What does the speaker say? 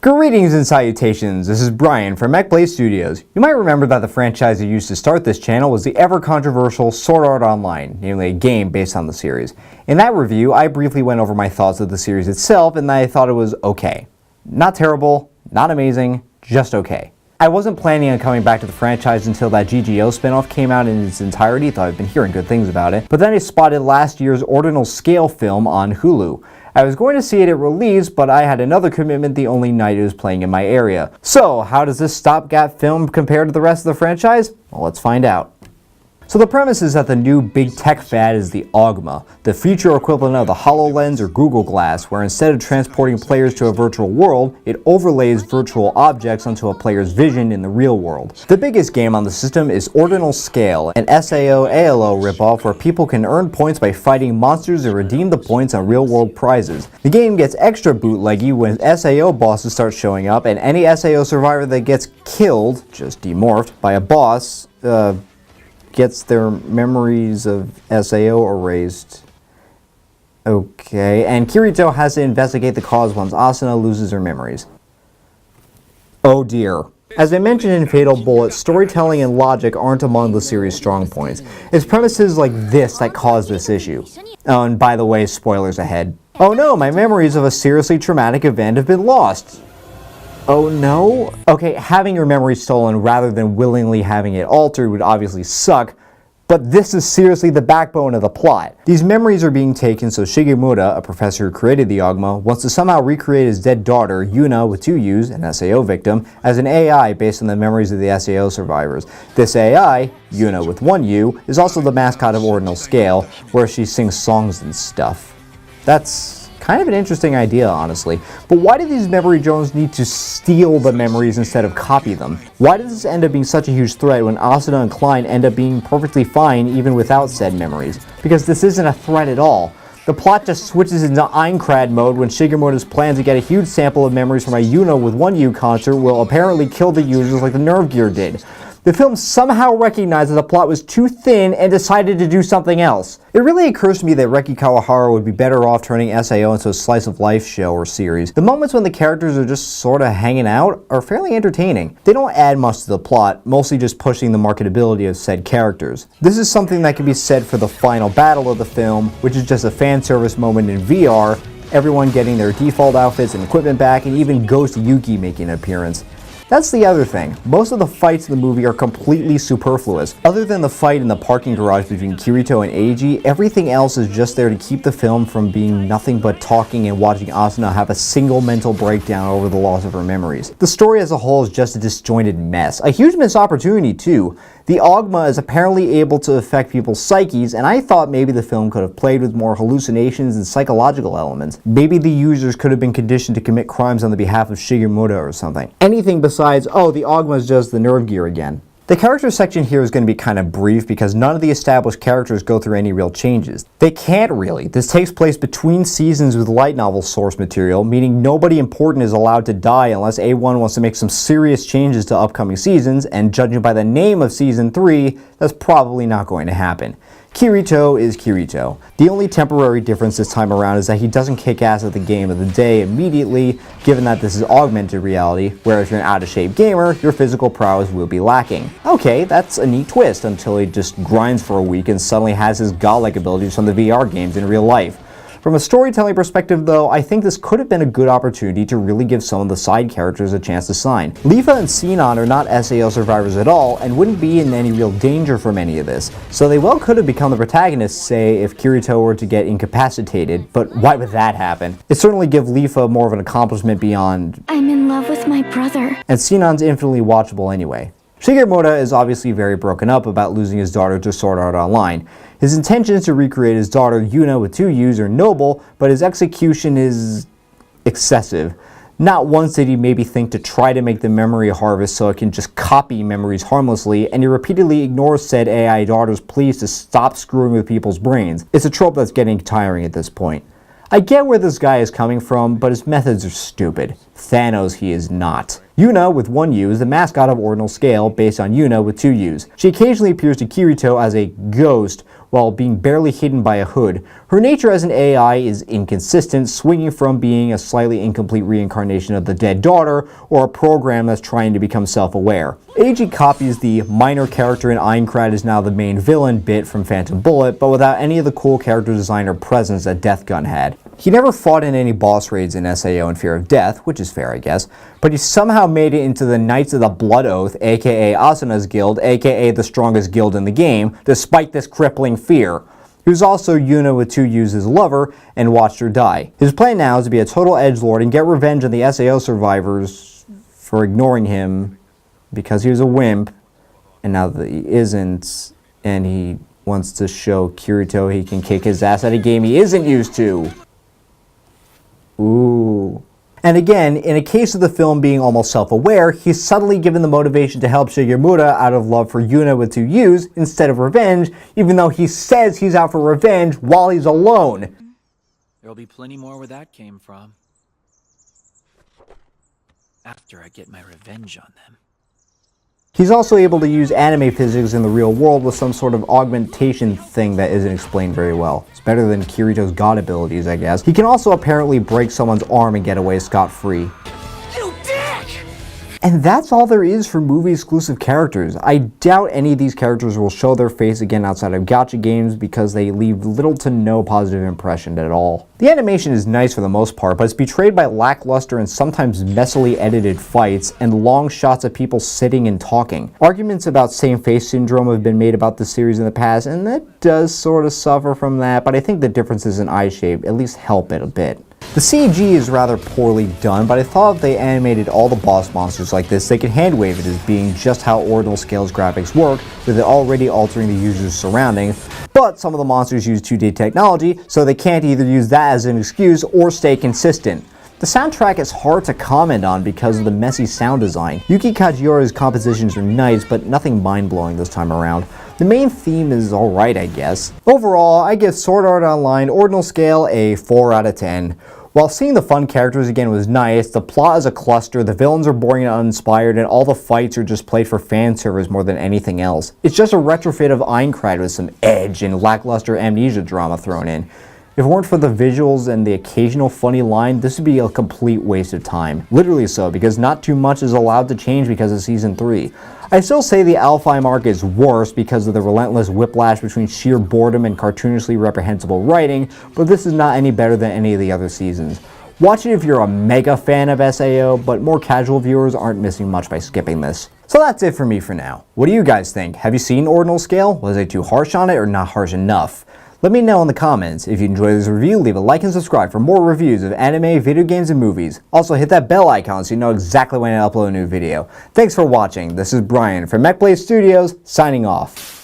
Greetings and salutations, this is Brian from Mechbladestudios. You might remember that the franchise that used to start this channel was the ever-controversial Sword Art Online, namely a game based on the series. In that review, I briefly went over my thoughts of the series itself, and I thought it was okay. Not terrible, not amazing, just okay. I wasn't planning on coming back to the franchise until that GGO spinoff came out in its entirety, though I've been hearing good things about it, but then I spotted last year's Ordinal Scale film on Hulu. I was going to see it at release, but I had another commitment the only night it was playing in my area. So, how does this stopgap film compare to the rest of the franchise? Well, let's find out. So the premise is that the new big tech fad is the Augma, the future equivalent of the HoloLens or Google Glass, where instead of transporting players to a virtual world, it overlays virtual objects onto a player's vision in the real world. The biggest game on the system is Ordinal Scale, an SAO-ALO ripoff where people can earn points by fighting monsters and redeem the points on real-world prizes. The game gets extra bootleggy when SAO bosses start showing up, and any SAO survivor that gets killed, just demorphed, by a boss, gets their memories of SAO erased. Okay, and Kirito has to investigate the cause once Asuna loses her memories. Oh dear. As I mentioned in Fatal Bullet, storytelling and logic aren't among the series' strong points. It's premises like this that cause this issue. Oh, and by the way, spoilers ahead. Oh no, my memories of a seriously traumatic event have been lost. Oh no? Okay, having your memory stolen rather than willingly having it altered would obviously suck, but this is seriously the backbone of the plot. These memories are being taken so Shigemura, a professor who created the Augma, wants to somehow recreate his dead daughter, Yuna with 2 U's, an SAO victim, as an AI based on the memories of the SAO survivors. This AI, Yuna with 1 U, is also the mascot of Ordinal Scale, where she sings songs and stuff. That's kind of an interesting idea, honestly. But why do these memory drones need to steal the memories instead of copy them? Why does this end up being such a huge threat when Asuna and Klein end up being perfectly fine even without said memories? Because this isn't a threat at all. The plot just switches into Aincrad mode when Shigemura's plan to get a huge sample of memories from a Yuna with 1 U concert will apparently kill the users like the Nerve Gear did. The film somehow recognized that the plot was too thin and decided to do something else. It really occurs to me that Reki Kawahara would be better off turning SAO into a slice-of-life show or series. The moments when the characters are just sorta hanging out are fairly entertaining. They don't add much to the plot, mostly just pushing the marketability of said characters. This is something that can be said for the final battle of the film, which is just a fan service moment in VR, everyone getting their default outfits and equipment back, and even Ghost Yuki making an appearance. That's the other thing. Most of the fights in the movie are completely superfluous. Other than the fight in the parking garage between Kirito and Eiji, everything else is just there to keep the film from being nothing but talking and watching Asuna have a single mental breakdown over the loss of her memories. The story as a whole is just a disjointed mess. A huge missed opportunity too. The Augma is apparently able to affect people's psyches, and I thought maybe the film could have played with more hallucinations and psychological elements. Maybe the users could have been conditioned to commit crimes on the behalf of Shigemura or something. Anything besides, oh, the Augma is just the Nerve Gear again. The character section here is going to be kind of brief because none of the established characters go through any real changes. They can't really. This takes place between seasons with light novel source material, meaning nobody important is allowed to die unless A1 wants to make some serious changes to upcoming seasons, and judging by the name of Season 3, that's probably not going to happen. Kirito is Kirito. The only temporary difference this time around is that he doesn't kick ass at the game of the day immediately, given that this is augmented reality, where if you're an out-of-shape gamer, your physical prowess will be lacking. Okay, that's a neat twist, until he just grinds for a week and suddenly has his godlike abilities from the VR games in real life. From a storytelling perspective though, I think this could have been a good opportunity to really give some of the side characters a chance to shine. Leafa and Sinon are not SAO survivors at all and wouldn't be in any real danger from any of this, so they well could have become the protagonists, say, if Kirito were to get incapacitated, but why would that happen? It certainly give Leafa more of an accomplishment beyond I'm in love with my brother. And Sinon's infinitely watchable anyway. Shigemura is obviously very broken up about losing his daughter to Sword Art Online. His intentions to recreate his daughter Yuna with 2 U's are noble, but his execution is excessive. Not once did he maybe think to try to make the memory harvest so it can just copy memories harmlessly, and he repeatedly ignores said AI daughter's pleas to stop screwing with people's brains. It's a trope that's getting tiring at this point. I get where this guy is coming from, but his methods are stupid. Thanos he is not. Yuna with 1 U is the mascot of Ordinal Scale based on Yuna with 2 U's. She occasionally appears to Kirito as a ghost, while being barely hidden by a hood. Her nature as an AI is inconsistent, swinging from being a slightly incomplete reincarnation of the dead daughter or a program that's trying to become self-aware. AG copies the minor character in Aincrad is now the main villain bit from Phantom Bullet, but without any of the cool character design or presence that Death Gun had. He never fought in any boss raids in SAO in fear of death, which is fair I guess, but he somehow made it into the Knights of the Blood Oath, aka Asuna's guild, aka the strongest guild in the game, despite this crippling fear. He was also Yuna with 2U's lover and watched her die. His plan now is to be a total edgelord and get revenge on the SAO survivors for ignoring him because he was a wimp, and now that he isn't, and he wants to show Kirito he can kick his ass at a game he isn't used to. Ooh. And again, in a case of the film being almost self-aware, he's suddenly given the motivation to help Shigemura out of love for Yuna with 2U's instead of revenge, even though he says he's out for revenge while he's alone. There'll be plenty more where that came from. After I get my revenge on them. He's also able to use anime physics in the real world with some sort of augmentation thing that isn't explained very well. It's better than Kirito's god abilities, I guess. He can also apparently break someone's arm and get away scot-free. You dick! And that's all there is for movie-exclusive characters. I doubt any of these characters will show their face again outside of gacha games because they leave little to no positive impression at all. The animation is nice for the most part, but it's betrayed by lackluster and sometimes messily edited fights and long shots of people sitting and talking. Arguments about same-face syndrome have been made about this series in the past, and it does sort of suffer from that, but I think the differences in eye shape at least help it a bit. The CG is rather poorly done, but I thought if they animated all the boss monsters like this, they could handwave it as being just how Ordinal Scale's graphics work, with it already altering the user's surroundings. But some of the monsters use 2D technology, so they can't either use that as an excuse or stay consistent. The soundtrack is hard to comment on because of the messy sound design. Yuki Kajiura's compositions are nice, but nothing mind-blowing this time around. The main theme is alright, I guess. Overall, I give Sword Art Online Ordinal Scale a 4 out of 10. While seeing the fun characters again was nice, the plot is a cluster, the villains are boring and uninspired, and all the fights are just played for fan service more than anything else. It's just a retrofit of Aincrad with some edge and lackluster amnesia drama thrown in. If it weren't for the visuals and the occasional funny line, this would be a complete waste of time. Literally so, because not too much is allowed to change because of Season 3. I still say the Alphi arc is worse because of the relentless whiplash between sheer boredom and cartoonishly reprehensible writing, but this is not any better than any of the other seasons. Watch it if you're a mega fan of SAO, but more casual viewers aren't missing much by skipping this. So that's it for me for now. What do you guys think? Have you seen Ordinal Scale? Was I too harsh on it or not harsh enough? Let me know in the comments. If you enjoyed this review, leave a like and subscribe for more reviews of anime, video games, and movies. Also hit that bell icon so you know exactly when I upload a new video. Thanks for watching. This is Brian from Mechbladestudios, signing off.